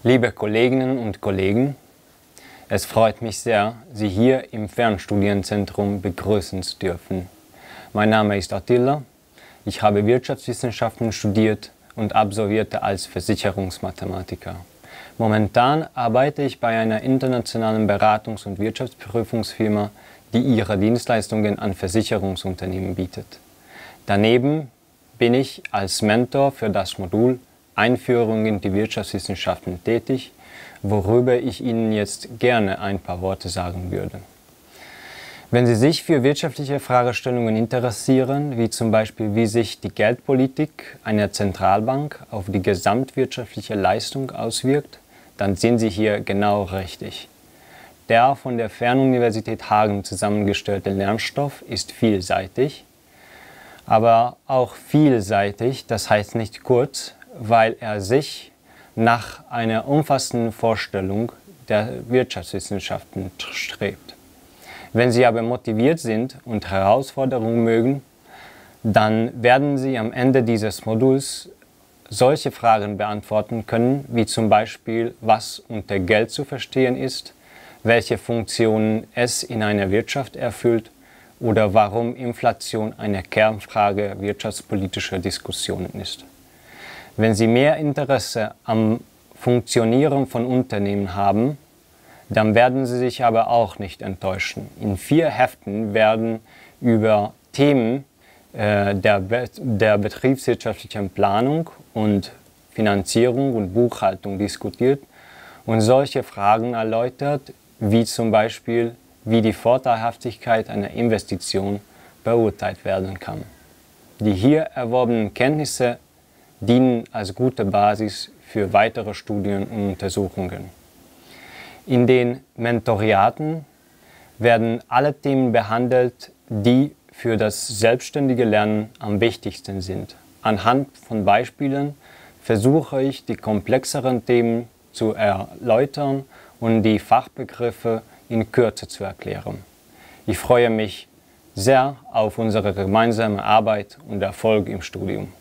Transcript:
Liebe Kolleginnen und Kollegen, es freut mich sehr, Sie hier im Fernstudienzentrum begrüßen zu dürfen. Mein Name ist Attila, ich habe Wirtschaftswissenschaften studiert und absolvierte als Versicherungsmathematiker. Momentan arbeite ich bei einer internationalen Beratungs- und Wirtschaftsprüfungsfirma, die ihre Dienstleistungen an Versicherungsunternehmen bietet. Daneben bin ich als Mentor für das Modul Einführung in die Wirtschaftswissenschaften tätig, worüber ich Ihnen jetzt gerne ein paar Worte sagen würde. Wenn Sie sich für wirtschaftliche Fragestellungen interessieren, wie zum Beispiel wie sich die Geldpolitik einer Zentralbank auf die gesamtwirtschaftliche Leistung auswirkt, dann sind Sie hier genau richtig. Der von der Fernuniversität Hagen zusammengestellte Lernstoff ist vielseitig, aber auch vielseitig, das heißt nicht kurz, weil er sich nach einer umfassenden Vorstellung der Wirtschaftswissenschaften strebt. Wenn Sie aber motiviert sind und Herausforderungen mögen, dann werden Sie am Ende dieses Moduls solche Fragen beantworten können, wie zum Beispiel, was unter Geld zu verstehen ist, welche Funktionen es in einer Wirtschaft erfüllt oder warum Inflation eine Kernfrage wirtschaftspolitischer Diskussionen ist. Wenn Sie mehr Interesse am Funktionieren von Unternehmen haben, dann werden Sie sich aber auch nicht enttäuschen. In 4 Heften werden über Themen der betriebswirtschaftlichen Planung und Finanzierung und Buchhaltung diskutiert und solche Fragen erläutert, wie zum Beispiel, wie die Vorteilhaftigkeit einer Investition beurteilt werden kann. Die hier erworbenen Kenntnisse dienen als gute Basis für weitere Studien und Untersuchungen. In den Mentoriaten werden alle Themen behandelt, die für das selbstständige Lernen am wichtigsten sind. Anhand von Beispielen versuche ich, die komplexeren Themen zu erläutern und die Fachbegriffe in Kürze zu erklären. Ich freue mich sehr auf unsere gemeinsame Arbeit und Erfolg im Studium.